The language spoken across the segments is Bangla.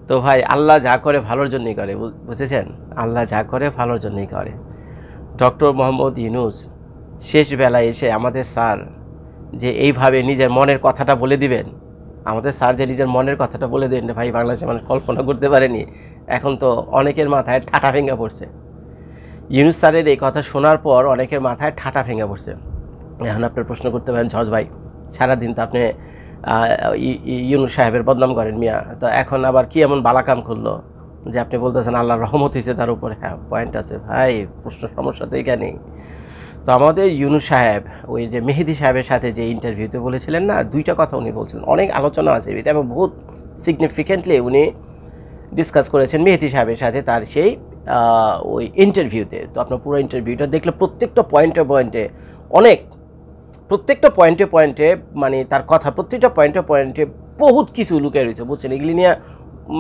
তো ভাই আল্লাহ যা করে ভালোর জন্যই করে, বুঝেছেন? আল্লাহ যা করে ভালোর জন্যই করে। ডক্টর মোহাম্মদ ইউনূস শেষ বেলায় এসে আমাদের স্যার যে এইভাবে নিজের মনের কথাটা বলে দিবেন, আমাদের স্যার যে নিজের মনের কথাটা বলে দেন ভাই, বাংলাদেশের মানুষ কল্পনা করতে পারেনি। এখন তো অনেকের মাথায় ঠাটা ভেঙে পড়ছে। ইউনূস স্যারের এই কথা শোনার পর অনেকের মাথায় ঠাটা ভেঙে পড়ছে। এখন আপনার প্রশ্ন করতে পারেন, জজ ভাই সারাদিন তো আপনি ইউনূস সাহেবের বদনাম করেন মিয়া, তো এখন আবার কি এমন বালাকাম করলো যে আপনি বলতেছেন আল্লাহর রহমত হয়েছে তার উপরে? হ্যাঁ, পয়েন্ট আছে ভাই, প্রশ্ন সমস্যা তো এখানেই। তো আমাদের ইউনূস সাহেব ওই যে মেহেদী সাহেবের সাথে যে ইন্টারভিউতে বলেছিলেন না, দুইটা কথা উনি বলছিলেন, অনেক আলোচনা আছে এবং বহুত সিগনিফিকেন্টলি উনি ডিসকাস করেছেন মেহেদী সাহেবের সাথে তার সেই ওই ইন্টারভিউতে। তো আপনার পুরো ইন্টারভিউটা দেখলে প্রত্যেকটা পয়েন্টে পয়েন্টে অনেক, প্রত্যেকটা পয়েন্টে পয়েন্টে মানে তার কথা প্রত্যেকটা পয়েন্টে পয়েন্টে বহুত কিছু লুকিয়ে রয়েছে, বুঝছেন? এগুলি নিয়ে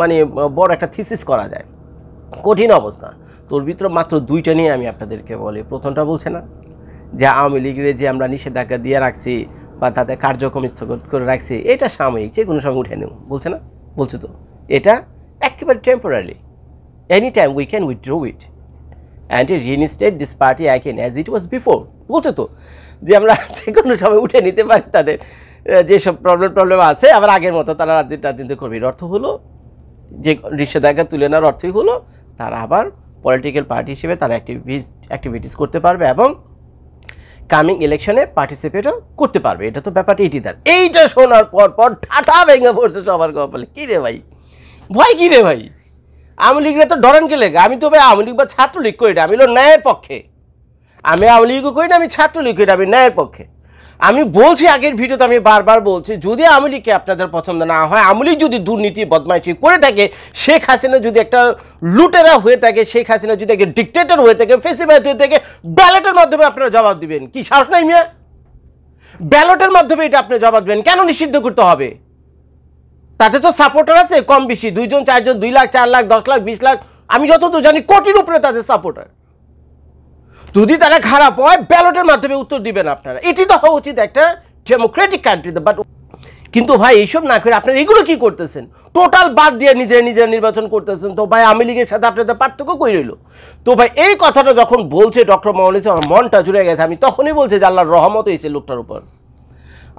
মানে বড় একটা থিসিস করা যায়, কঠিন অবস্থা। তোর ভিতরে মাত্র দুইটা নিয়ে আমি আপনাদেরকে বলি। প্রথমটা বলছে না যে আওয়ামী লীগের যে আমরা নিষেধাজ্ঞা দিয়ে রাখছি বা তাদের কার্যক্রম স্থগিত করে রাখছি, এটা সাময়িক, যে কোনো সময় উঠে নেব, বলছে না? বলছে তো এটা একেবারে temporary, any time we can withdraw it and reinstate this party again as it was before. বলছে তো যে আমরা যে কোনো সময় উঠে নিতে পারি তাদের যেসব প্রবলেম আছে, আবার আগের মতো তারা রাজনীতি করবে। এর অর্থ হলো যে নিষেধাজ্ঞা তুলে নেওয়ার অর্থই হলো তারা আবার পলিটিক্যাল পার্টি হিসেবে তারা অ্যাক্টিভিটিস করতে পারবে এবং কামিং ইলেকশনে পার্টিসিপেটও করতে পারবে। এটা তো ব্যাপারটা এটি। তার এইটা শোনার পর ঠাটা ভেঙে পড়ছে সবার কপালে। কী রে ভাই, ভয় কী রে ভাই? আওয়ামী লীগরা তো ডরান কে লেগে? আমি তো ভাই আওয়ামী লীগ বা ছাত্রলীগ করি না, আমি হলো ন্যায়ের পক্ষে। আমি আওয়ামী লীগও করি না, আমি ছাত্রলীগ করি না, আমি ন্যায়ের পক্ষে। আমি বলছি আগের ভিডিওতে, আমি বারবার বলছি, যদি আওয়ামী লীগকে আপনাদের পছন্দ না হয়, আওয়ামী লীগ যদি দুর্নীতি বদমাইশি করে থাকে, শেখ হাসিনা যদি একটা লুটেরা হয়ে থাকে, শেখ হাসিনা যদি একটা ডিক্টেটর হয়ে থাকে, ফেসিবাদ হয়ে থাকে, ব্যালটের মাধ্যমে আপনারা জবাব দিবেন। কি সাহস নাই মিয়া? ব্যালটের মাধ্যমে এটা আপনি জবাব দেবেন? কেন নিষিদ্ধ করতে হবে? তাতে তো সাপোর্টার আছে কম বেশি, 2 জন 4 জন, 2 লাখ 4 লাখ 10 লাখ 20 লাখ, আমি যতদূর জানি কোটির উপরে তাদের সাপোর্টার। যদি তারা খারাপ হয়, ব্যালটের মাধ্যমে উত্তর দিবেন আপনারা। এটি তো হওয়া উচিত একটা ডেমোক্রেটিক কান্ট্রিতে। বাট কিন্তু ভাই এইসব না করে আপনারা এগুলো কি করতেছেন? টোটাল বাদ দিয়ে নিজেরা নির্বাচন করতেছেন। তো ভাই আওয়ামী লীগের সাথে আপনাদের পার্থক্য কই রইল? তো ভাই এই কথাটা যখন বলছে ডক্টর মোহাম্মদ ইউনূস, আমার মনটা জুড়ে গেছে। আমি তখনই বলছি যে আল্লাহর রহমত হয়েছে লোকটার উপর,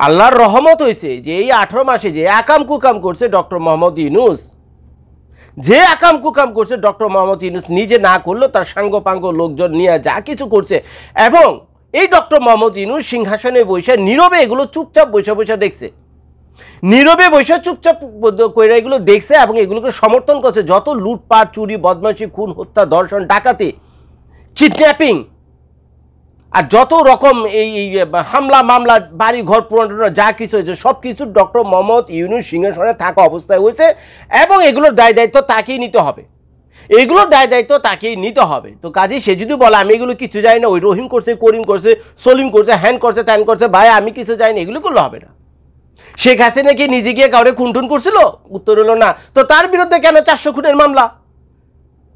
আল্লাহর রহমত হয়েছে যে এই 18 মাসে যে আকাম কুকাম করছে ডক্টর মোহাম্মদ ইউনূস, যে আকাম কুকাম করছে ডক্টর মোহাম্মদ ইউনূস নিজে না করলো, তার সাঙ্গপাঙ্গ লোকজন নিয়ে যা কিছু করছে। এবং এই ডক্টর মোহাম্মদ ইউনূস সিংহাসনে বসে নীরবে এগুলো চুপচাপ বসে দেখছে, নীরবে বসে চুপচাপ করে এগুলো দেখছে এবং এগুলোকে সমর্থন করছে। যত লুটপাট, চুরি, বদমাইশি, খুন, হত্যা, ধর্ষণ, ডাকাতি, কিডন্যাপিং আর যত রকম এই হামলা মামলা, বাড়ি ঘর পুরনো যা কিছু হয়েছে, সব কিছু ডক্টর মোহাম্মদ ইউনূস সিংহাসনে থাকা অবস্থায় হয়েছে এবং এগুলোর দায় দায়িত্ব তাকেই নিতে হবে, এগুলোর দায় দায়িত্ব তাকেই নিতে হবে। তো কাজে সে যদি বলে আমি এগুলো কিছু জানি না, ওই রহিম করছে, করিম করছে, সলিম করছে, হ্যান করছে, ত্যান করছে, ভাই আমি কিছু জানি না, এগুলো করলে হবে না। শেখ হাসিনা কি নিজে গিয়ে কাউরে খুন করছিল? উত্তর হলো না। তো তার বিরুদ্ধে কেন 400 খুনের মামলা?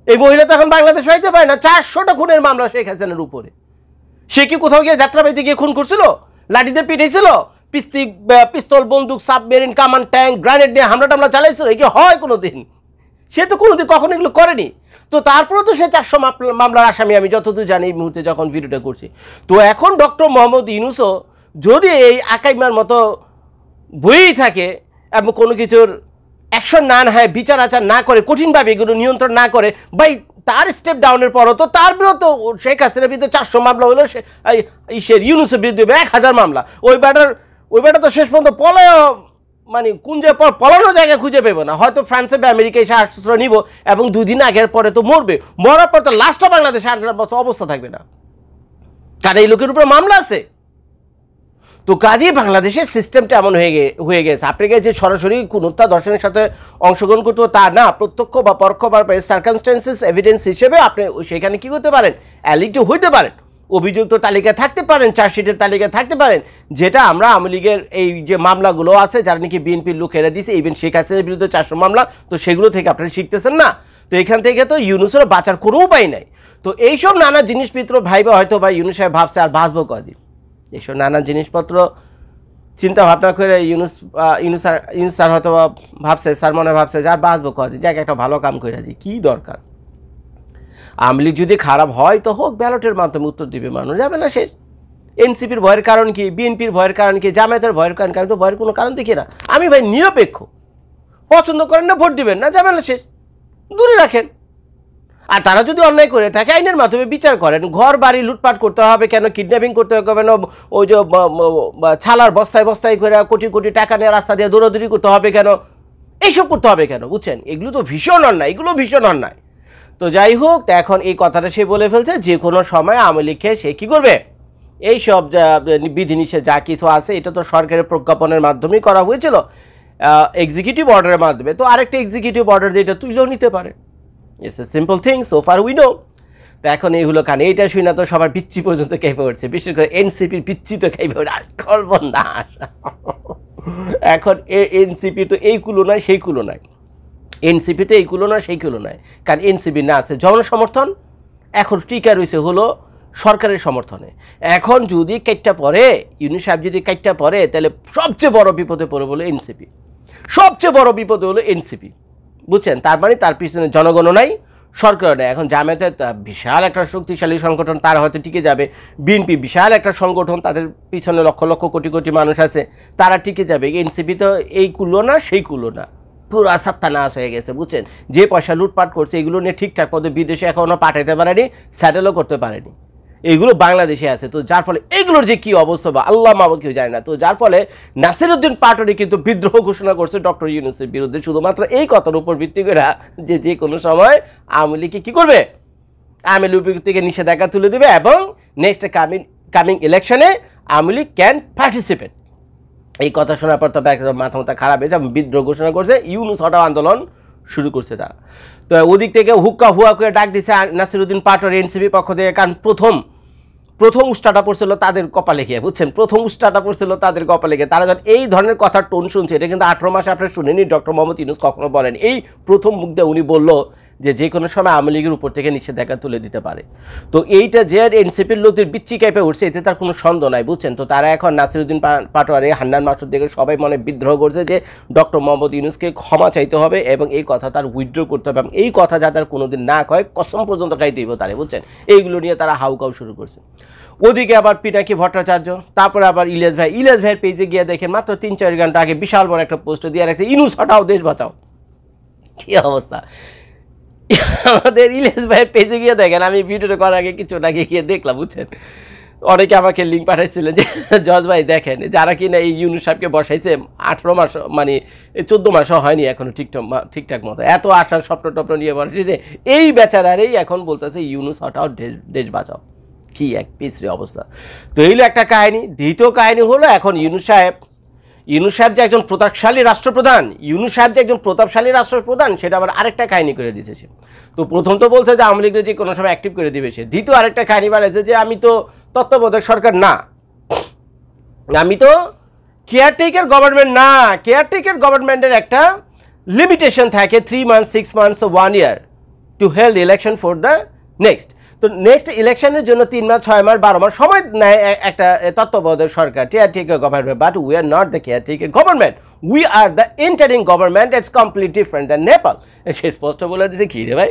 এই মহিলা তো এখন বাংলাদেশ হইতে পারে না। 400টা খুনের মামলা শেখ হাসিনার উপরে। সে কি কোথাও গিয়ে যাত্রাবাড়িতে গিয়ে খুন করছিল? লাঠিতে পিটাইছিল? পিস্তল, বন্দুক, সাবমেরিন, কামান, ট্যাঙ্ক, গ্রানেড নিয়ে হামলা টামলা চালাইছিল? এই কি হয় কোনোদিন? সে তো কোনোদিন কখনো এগুলো করেনি। তো তারপরে তো সে 400 মামলার আসামি, আমি যতদূর জানি এই মুহূর্তে যখন ভিডিওটা করছি। তো এখন ডক্টর মোহাম্মদ ইউনূসও যদি এই আকাইমার মতো বইই থাকে এবং কোনো কিছুর অ্যাকশন না হয়, বিচার আচার না করে, কঠিনভাবে এগুলো নিয়ন্ত্রণ না করে, ভাই তার স্টেপ ডাউনের পরও তো তার বিরুদ্ধে শেখ হাসিনার বিরুদ্ধে 400 মামলা হলো, ইউনূসের বিরুদ্ধে 1000 মামলা। ওই ব্যাটা তো শেষ পর্যন্ত মানে কুঞ্জে পলানো জায়গা খুঁজে পেবো না। হয়তো ফ্রান্সে বা আমেরিকায় এসে আশ্রয় নিব এবং 2 দিন আগের পরে তো মরবে। মরার পর তো লাস্টটা বাংলাদেশে 8 বছর অবস্থা থাকবে না, কারণ এই লোকের উপরে মামলা আছে। তো কাজেই বাংলাদেশের সিস্টেমটা এমন হয়ে গেছে, আপনাকে যে সরাসরি কোন হত্যা ধর্ষণের সাথে অংশগ্রহণ করতে তা না, প্রত্যক্ষ বা পরোক্ষ বা সার্কামস্টেন্সেস এভিডেন্স হিসেবে আপনি সেখানে কি করতে পারেন? অ্যালিগড হইতে পারেন, অভিযুক্ত তালিকায় থাকতে পারেন, চার্জশিটের তালিকায় থাকতে পারেন। যেটা আমরা আওয়ামী লীগের এই যে মামলাগুলো আছে যারা নাকি বিএনপির লোক হেরে দিয়েছে, ইভেন শেখ হাসিনার বিরুদ্ধে 400 মামলা, তো সেগুলো থেকে আপনারা শিখতেছেন না। তো এখান থেকে তো ইউনূসের বাঁচার কোনো উপায় নাই। তো এইসব নানা জিনিসপত্র ভাইবা হয়তো বা ইউনূস সাহেব ভাবছে আর বাঁচবো কদিন, এইসব নানা জিনিসপত্র চিন্তা ভাবনা করে ইউনুস স্যার হয়তো ভাবছে, স্যার মনে ভাবছে যে আর বাঁচবো কদিন, যাক একটা ভালো কাম করে দিই, কী দরকার। আওয়ামী লীগ যদি খারাপ হয় তো হোক, ব্যালটের মাধ্যমে উত্তর দিবে মানুষ, যাবে না শেষ। এনসিপির ভয়ের কারণ কি, বিএনপির ভয়ের কারণ কি, জামায়াতের ভয়ের কারণ কি? আমি তো ভয়ের কোনো কারণ দেখি না। আমি ভাই নিরপেক্ষ, পছন্দ করেন না ভোট দিবেন না, যাবে না শেষ, দূরে রাখেন। আর তারা যদি অন্যায় করে থাকে আইনের মাধ্যমে বিচার করেন। ঘর বাড়ি লুটপাট করতে হবে কেন, কিডন্যাপিং করতে হবে কেন, ওই যে ছালার বস্তায় বস্তায় করে কোটি কোটি টাকা নিয়ে রাস্তা দিয়ে দৌড়াদৌড়ি করতে হবে কেন, এইসব করতে হবে কেন? বুঝছেন, এগুলো তো ভীষণ অন্যায়, এগুলো ভীষণ অন্যায়। তো যাই হোক, এখন এই কথাটা সে বলে ফেলছে, যে কোনো সময় আওয়ামী লীগকে সে কী করবে, এই সব বিধিনিষেধ যা কিছু আছে এটা তো সরকারের প্রজ্ঞাপনের মাধ্যমেই করা হয়েছিল, এক্সিকিউটিভ অর্ডারের মাধ্যমে। তো আরেকটা এক্সিকিউটিভ অর্ডার দিয়ে এটা তুলেও নিতে পারে। It's a simple thing, so far we know. তো এখন এই হলো কারণ, এইটা শুনে তো সবার পিচ্ছি পর্যন্ত কেঁপে উঠছে, বিশেষ করে এনসিপির পিচ্ছি তো কেঁপে উঠে, আর করব না। এখন এনসিপি তো এই কুলো নয় সেই কুলো নয়, এনসিপি তো এই কুলো নয় সেই কুলো নয়, কারণ এনসিপি না আছে জনসমর্থন, এখন টিকা রয়েছে হলো সরকারের সমর্থনে। এখন যদি কাইটটা পড়ে, ইউনুস সাহেব যদি কাইটটা পড়ে, তাহলে সবচেয়ে বড় বিপদে পড়ে বলে এনসিপি, সবচেয়ে বড় বিপদে হলো এনসিপি। বুঝছেন, তার মানে তার পিছনে জনগণও নাই, সরকারও নেই। এখন জামায়াতের বিশাল একটা শক্তিশালী সংগঠন, তারা হয়তো টিকে যাবে। বিএনপি বিশাল একটা সংগঠন, তাদের পিছনে লক্ষ লক্ষ কোটি কোটি মানুষ আছে, তারা টিকে যাবে। এনসিপি তো এই কুলো না সেই কুলো না, পুরো সাত্তানাশ হয়ে গেছে। বুঝছেন, যে পয়সা লুটপাট করছে এগুলো নিয়ে ঠিকঠাক পদে বিদেশে এখনও পাঠাতে পারেনি, স্যাটেলও করতে পারেনি, এইগুলো বাংলাদেশে আছে। তো যার ফলে এগুলোর যে কী অবস্থা বা আল্লাহ মাহবুদ কেউ জানে না। তো যার ফলে নাসিরউদ্দিন পাটোয়ারি কিন্তু বিদ্রোহ ঘোষণা করছে ডক্টর ইউনূসের বিরুদ্ধে, শুধুমাত্র এই কথার উপর ভিত্তি করে যে কোনো সময় আওয়ামী লীগকে কী করবে, আওয়ামী লীগ থেকে নিষেধাজ্ঞা তুলে দেবে, এবং নেক্সট কামিং ইলেকশনে আওয়ামী লীগ ক্যান পার্টিসিপেট। এই কথা শোনার পর তো মাথা মাথা খারাপ হয়েছে, বিদ্রোহ ঘোষণা করছে, ইউনূস হটাও আন্দোলন শুরু করছে তারা। তো ওদিক থেকে হুক্কা হুয়া করে ডাক দিছে নাসিরউদ্দিন পাটোয়ারি এনসিপি পক্ষ থেকে, কারণ প্রথম উষ্টাটা পড়ছিল তাদের কপালে গিয়ে। বুঝছেন, প্রথম উষ্টাটা পড়ছিল তাদের কপালে গিয়ে। তারা যখন এই ধরনের কথার টোন শুনছে, এটা কিন্তু 18 মাস আপনার শুনেনি ডক্টর মোহাম্মদ ইউনূস কখনো বলেন। এই প্রথম মুখ দিয়ে উনি বলল যে কোনো সময় আওয়ামী লীগের উপর থেকে নিষেধাজ্ঞা তুলে দিতে পারে। তো এইটা যে এনসিপির লোকদের বিচ্ছি ক্যাপে উঠছে, এতে তার কোনো সন্দেহ নাই। বুঝছেন, তো তারা এখন নাসিরউদ্দিন পাটোয়ারি, হান্নান মাসুদ দেখে সবাই মনে বিদ্রোহ করছে যে ডক্টর মোহাম্মদ ইউনূসকে ক্ষমা চাইতে হবে এবং এই কথা তার উইথড্র করতে হবে, এবং এই কথা যাতে আর কোনোদিন না কয়, কসম পর্যন্ত খাইতে হইব তারে। বুঝছেন, এইগুলো নিয়ে তারা হাউকাউ শুরু করছে। ওদিকে আবার পিনাকি ভট্টাচার্য, তারপরে আবার ইলিয়াস ভাইয়ের পেজে গিয়ে দেখেন মাত্র 3-4 ঘন্টা আগে বিশাল বড় একটা পোস্ট দিয়ে রাখছে, ইউনূস হটাও দেশ বাঁচাও। কি অবস্থা আমাদের ইলিয়াস ভাইয়ের পেজে গিয়ে দেখেন, আমি ভিডিওটা করার আগে কিছু আগে গিয়ে দেখলাম। বুঝছেন, অনেকে আমাকে লিঙ্ক পাঠাইছিলেন যে জজ ভাই দেখেন, যারা কিনা এই ইউনূস সাহেবকে বসাইছে 18 মাস, মানে 14 মাসও হয়নি এখনো ঠিকঠাক মতো, এত আশার স্বপ্ন টপ্ন নিয়ে বসাইছে, এই বেচারারেই এখন বলতেছে ইউনূস হটাও দেশ বাঁচাও। কি এক পিছড়ে অবস্থা। তো এইগুলো একটা কাহিনী। দ্বিতীয় কাহিনী হলো, এখন ইউনূস সাহেব যে একজন প্রতাপশালী রাষ্ট্রপ্রধান, সেটা আবার আরেকটা কাহিনী করে দিতেছে। তো প্রথম তো বলছে যে আওয়ামী লীগের যে কোনো সময় অ্যাক্টিভ করে দিবে সে, দ্বিতীয় আরেকটা কাহিনী বাড়াইছে যে আমি তো তত্ত্বাবধায়ক সরকার না, আমি তো কেয়ারটেকার গভর্নমেন্ট না। কেয়ারটেকার গভর্নমেন্টের একটা লিমিটেশন থাকে, 3 months, 6 months, 1 year to held election for the next. তো নেক্সট ইলেকশনের জন্য 3 মাস, 6 মাস, 12 মাস সময় নেয় একটা তত্ত্বাবধায়ক সরকার, caretaker government. But we are not the caretaker government, we are the interim government. It's complete different than Nepal. সে স্পষ্ট বলে দিয়েছে, কী রে ভাই,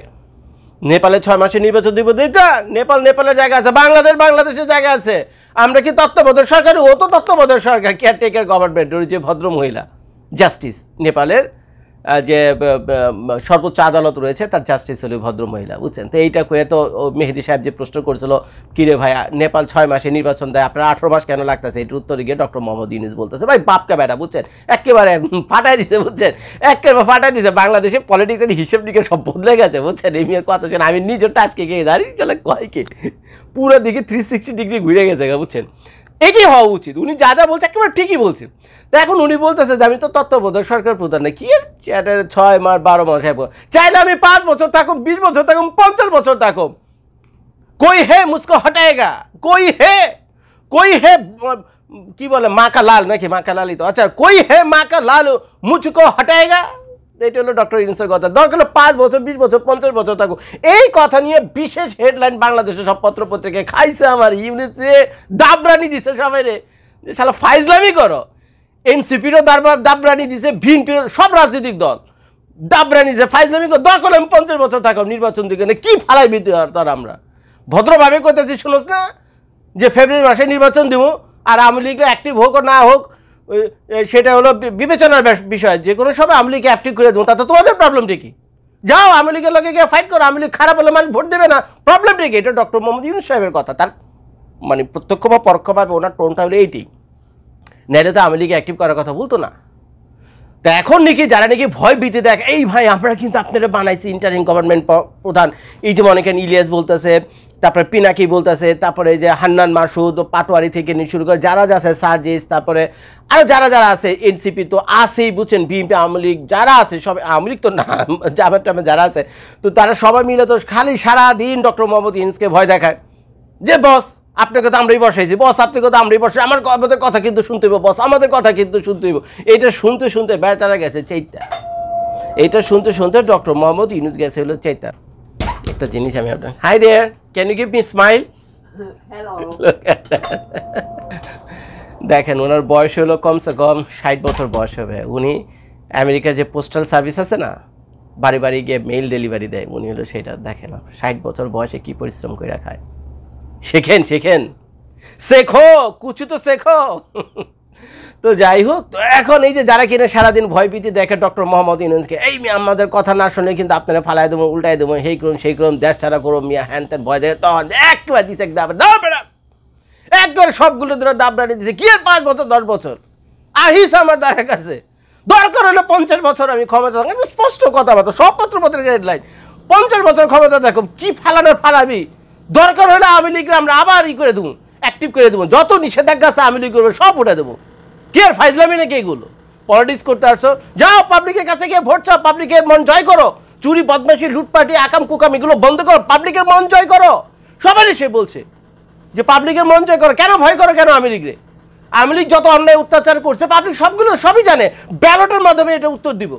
নেপালে 6 মাসে নির্বাচন দিব, নেপালের জায়গা আছে, বাংলাদেশের জায়গা আছে। আমরা কি তত্ত্বাবধায়ক সরকার? ও তো তত্ত্বাবধায়ক সরকার, কেয়ারটেকার গভর্নমেন্ট। ওই যে ভদ্র মহিলা জাস্টিস, নেপালের যে সর্বোচ্চ আদালত রয়েছে তার জাস্টিস হলো ভদ্র মহিলা। বুঝছেন, তো এইটা করে তো মেহেদি সাহেব যে প্রশ্ন করছিল, কিরে ভাই নেপাল 6 মাসে নির্বাচন দেয়, আপনার 18 মাস কেন লাগতেছে? এটার উত্তরে গিয়ে ডক্টর মোহাম্মদ ইউনূস বলতেছে, ভাই বাপকা বেটা। বুঝছেন, একেবারে ফাটাই দিছে। বুঝছেন, একেবারে ফাটাই দিছে। বাংলাদেশে পলিটিক্সের হিসেব নিকে সব বদলে গেছে। বুঝছেন, এই মেয়ের কথা শুনে আমি নিজের টাচকে গিয়ে জানি চলে কয় কি পুরো দিকে 360 ডিগ্রি ঘুরে গেছে। বুঝছেন, এটাই হওয়া উচিত। উনি যা বলছে একেবারে ঠিকই বলছেন। তো এখন উনি বলতেছে যে আমি তো তত্ত্বাবধায়ক সরকার প্রধান না। কি 6 মাস 12 মাস, চাইলে আমি 5 বছর থাকুম, 20 বছর থাকুম, 50 বছর থাকুম, कोई है मुझको हटाएगा, कोई है কি বলে মা কা লাল, নাকি মা কা লালই তো, আচ্ছা कोई है মা কা লাল मुझको हटाएगा। এটা হলো ডক্টর ইউনূসের কথা। দরকার হলো 5 বছর, 20 বছর, 50 বছর থাকুক। এই কথা নিয়ে বিশেষ হেডলাইন বাংলাদেশের সব পত্রপত্রিকায় খাইছে আমার ইউনূসে, দাবরানি দিছে সবাই রে, যে শালা ফাইজলামি করো। এনসিপিরও দাবরানি দিছে, বিএনপির সব রাজনৈতিক দল দাবরানি যে ফাইজলামি দরকার আমি 50 বছর থাকো নির্বাচন দিকে কি ফালাই দিতে তার আমরা ভদ্রভাবে করতেছি শুনোস না যে ফেব্রুয়ারি মাসে নির্বাচন দিব আর আওয়ামী লীগ অ্যাক্টিভ হোক না হোক সেটা হলো বিবেচনার বিষয়, যে কোনো সময় আওয়ামী লীগকে অ্যাক্টিভ করে দেবো, তাতে তোমাদের প্রবলেমটা কি? যাও আওয়ামী লীগের লোকে গিয়ে ফাইট করো, আওয়ামী লীগ খারাপ হলে মানুষ ভোট দেবে না, প্রবলেমটা কি? এটা ডক্টর মোহাম্মদ ইউনূস সাহেবের কথা, তার মানে প্রত্যক্ষ বা পরোক্ষভাবে ওনার টোনটা হলো এইটি, নাইলে তো আওয়ামী লীগ অ্যাক্টিভ করার কথা বলতো না। তা এখন নাকি যারা নাকি ভয় ভীতি দেখ এই ভাই আমরা কিন্তু আপনারা বানাইছি ইন্টারিম গভর্নমেন্ট প্রধান, এই যে মনে করেন ইলিয়াস বলতেছে, তারপরে পিনাকি বলতেছে, তারপরে এই যে হান্নান মাসুদ পাটোয়ারি থেকে নিয়ে শুরু করে যারা যা আছে সার্জিস, তারপরে আরও যারা যারা আছে এনসিপি তো আছেই বুঝছেন, বিএনপি আওয়ামী লীগ যারা আছে সব, আওয়ামী লীগ তো না জামাত টামে যারা আছে, তো তারা সবাই মিলে তো খালি সারাদিন ডক্টর মোহাম্মদ ইউনূসকে ভয় দেখায় যে বস আপনাকে তো আমরাই বসাইছি, বস আপনাকে তো আমরাই বসাই, আমাদের কথা কিন্তু শুনতে হইব বস, আমাদের কথা কিন্তু শুনতে হইব। এইটা শুনতে শুনতে বেচারা গেছে চৈতা, এইটা শুনতে শুনতে ডক্টর মোহাম্মদ ইউনূস গেছে হলো চৈতা। একটা জিনিস আমি আপনার, hi there, can you give me smile? দেখেন ওনার বয়স হলো কমসে কম 60 বছর বয়স হবে। উনি আমেরিকার যে পোস্টাল সার্ভিস আছে না, বাড়ি বাড়ি গিয়ে মেইল ডেলিভারি দেয়, উনি হলো সেটা। দেখেন 60 বছর বয়সে কি পরিশ্রম করে খায়, শেখেন শেখেন, শেখো কুচু তো শেখো। তো যাই হোক, তো এখন এই যে যারা কিনা সারাদিন ভয়ভীতি দেখে ডক্টর মোহাম্মদ ইউনূসকে, এই মিয়া আমাদের কথা না শুনলে কিন্তু আপনারা ফালাই দেবো, উল্টাই দেবো, সেই করুন সেই করুন, দেশ ছাড়া করো মিয়া, হ্যান ত্যান ভয় দেখে, তখন একবার দিছে একবার সবগুলো ধরে দাবরানি দিছে। কি আর 5 বছর 10 বছর আহিস আমার দ্বারা কাছে, দরকার হলো 50 বছর আমি ক্ষমতা থাকি, স্পষ্ট কথাবার্তা সব পত্রপত্রিকা হেডলাইন, 50 বছর ক্ষমতা দেখো কি ফালানোর ফালাবি, দরকার হলে আওয়ামী লীগকে আমরা আবার করে দেবো, অ্যাক্টিভ করে দেবো, যত নিষেধাজ্ঞা আছে আওয়ামী লীগ করবে সব উঠে দেবো। কি আর ফাইজলামি নাকি এগুলো? পলিটিক্স করতে আসছো, যাও পাবলিকের কাছে গিয়ে ভোট চাও, পাবলিকের মন জয় করো, চুরি বদমাশি লুটপাটি আকাম কুকাম এগুলো বন্ধ করো, পাবলিকের মন জয় করো। সবাই সে বলছে যে পাবলিকের মন জয় করো, কেন ভয় করো কেন আওয়ামী লীগরে? আওয়ামী লীগ যত অন্যায় অত্যাচার করছে পাবলিক সবগুলো সবই জানে, ব্যালটের মাধ্যমে এটা উত্তর দিব।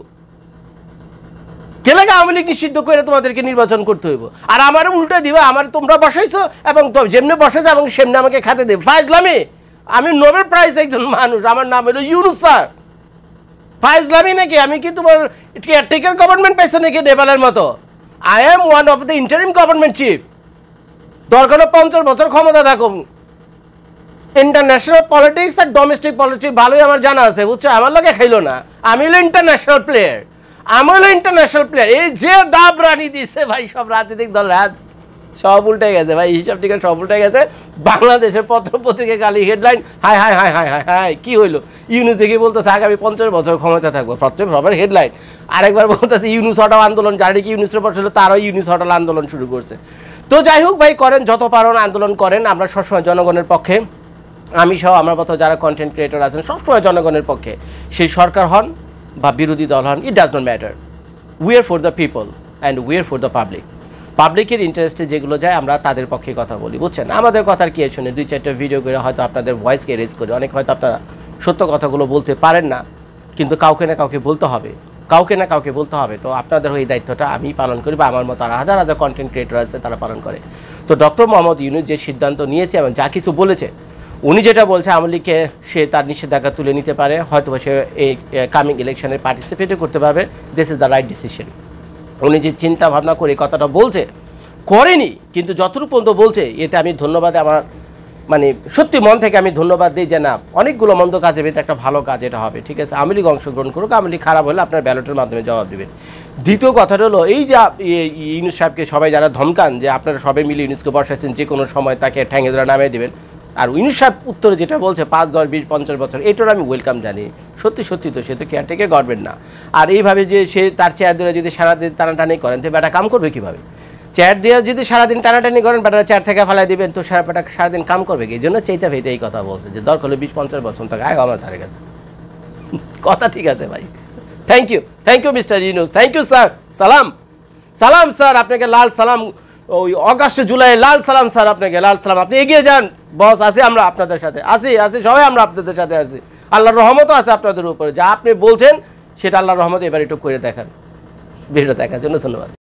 কেলে আওয়ামী লীগ নিষিদ্ধ করে তোমাদেরকে নির্বাচন করতে হইব, আর আমার উল্টে দিবে, আমার তোমরা বসাইছো এবং যেমনি বসাইছো এবং সেমনি আমাকে খাতে দেবে। ফাইজলামি, আমি নোবেল প্রাইজ একজন মানুষ, আমার নাম হলো ইউনূস স্যার। ফাইজলামি নাকি? আমি কি তোমার কেয়ারটেকার গভর্নমেন্ট পাইছো নাকি নেপালের মতো? I am one of the interim government chief. দরকার 50 বছর ক্ষমতা থাকুন। ইন্টারন্যাশনাল পলিটিক্স আর ডোমেস্টিক পলিটিক্স ভালোই আমার জানা আছে বুঝছো, আমার লোকে খাইলো না, আমি হলো ইন্টারন্যাশনাল প্লেয়ার, আমি হলো ইন্টারন্যাশনাল প্লেয়ার। এই যে দাবরানি দিছে ভাই সব রাজনৈতিক দল সব উল্টে গেছে ভাই, হিসাব টিকা সব উল্টে গেছে। বাংলাদেশের পত্র পত্রিকা খালি headline high high high high high high, কি হইলো? ইউনূস দেখে বলতেছে আগামী 50 বছর ক্ষমতা থাকবো, প্রত্যেক সবার হেডলাইন। আরেকবার বলতেছে ইউনূস হটাও আন্দোলন, যারা কি ইউনূসের পর ছিল তারাও ইউনূস হটাল আন্দোলন শুরু করছে। তো যাই হোক ভাই, করেন যত পারেন আন্দোলন করেন, আমরা সবসময় জনগণের পক্ষে, আমি সহ আমার মতো যারা কন্টেন্ট ক্রিয়েটর আছেন সবসময় জনগণের পক্ষে, সেই সরকার হন বা বিরোধী দল হন, it does not matter, we are for the people and we are for the public. পাবলিকের ইন্টারেস্টে যেগুলো যায় আমরা তাদের পক্ষে কথা বলি বুঝছেন। আমাদের কথার কি শুনে 2-4টা ভিডিও করে হয়তো আপনাদের ভয়েসকে রেজ করি, অনেক হয়তো আপনারা সত্য কথাগুলো বলতে পারেন না, কিন্তু কাউকে না কাউকে বলতে হবে, কাউকে না কাউকে বলতে হবে। তো আপনাদের এই দায়িত্বটা আমি পালন করি বা আমার মতো আর হাজার হাজার কন্টেন্ট ক্রিয়েটর আছে তারা পালন করে। তো ডক্টর মোহাম্মদ ইউনূস যে সিদ্ধান্ত নিয়েছে এবং যা কিছু বলেছে, উনি যেটা বলছে আওয়ামী লীগকে সে তার নিষেধাজ্ঞা তুলে নিতে পারে, হয়তো সে এই কামিং ইলেকশনে পার্টিসিপেটও করতে পারবে, this is the right decision. উনি যে চিন্তা ভাবনা করে কথাটা বলছে করেনি, কিন্তু যতটুকু পর্যন্ত বলছে এতে আমি ধন্যবাদ, আমার মানে সত্যি মন থেকে আমি ধন্যবাদ দিই যে না, অনেকগুলো মন্দ কাজের ভিতরে একটা ভালো কাজ এটা হবে, ঠিক আছে। আওয়ামী লীগ অংশগ্রহণ করুক, আওয়ামী লীগ খারাপ হলে আপনার ব্যালটের মাধ্যমে জবাব দেবেন। দ্বিতীয় কথাটা হলো এই যে ইউনূস সাহেবকে সবাই যারা ধমকান যে আপনারা সবাই মিলে ইউনূসকে বসাইছেন, যে কোনো সময় তাকে ঠ্যাঙে ধরে নামিয়ে দেবেন, আর ইউনূস সাহেব উত্তরে যেটা বলছে 5, 10, 20, 50 বছর, এটার আমি ওয়েলকাম জানি। সত্যি সত্যি তো সে তো কেয়ারটেকার গভর্নমেন্ট না, আর এইভাবে যে সে তার চেয়ার ধরে যদি সারাদিন টানাটানি করেন তো বেটা কাম করবে কীভাবে? চেয়ার দিয়ে যদি সারাদিন টানাটানি করেন, বেটা চেয়ার থেকে ফেলাই দিবেন, তো বেটা সারাদিন কাম করবে কি? এই জন্য চেইতা ভেটে এই কথা বলছে যে দরকার হলে 20-50 বছর থাকে আয় আমার ধারে কাছে। কথা ঠিক আছে ভাই, thank you Mister Yunus, thank you sir. সালাম সালাম স্যার, আপনাকে লাল সালাম, ওই অগাস্ট জুলাই লাল সালাম স্যার, আপনাকে লাল সালাম। আপনি এগিয়ে যান বস, আছি আমরা আপনাদের সাথে, আছি সবাই আমরা আপনাদের সাথে আছি, আল্লাহর রহমতও আছে আপনাদের উপরে। যা আপনি বলছেন সেটা আল্লাহর রহমত এবার একটু করে দেখান। ভিডিও দেখার জন্য ধন্যবাদ।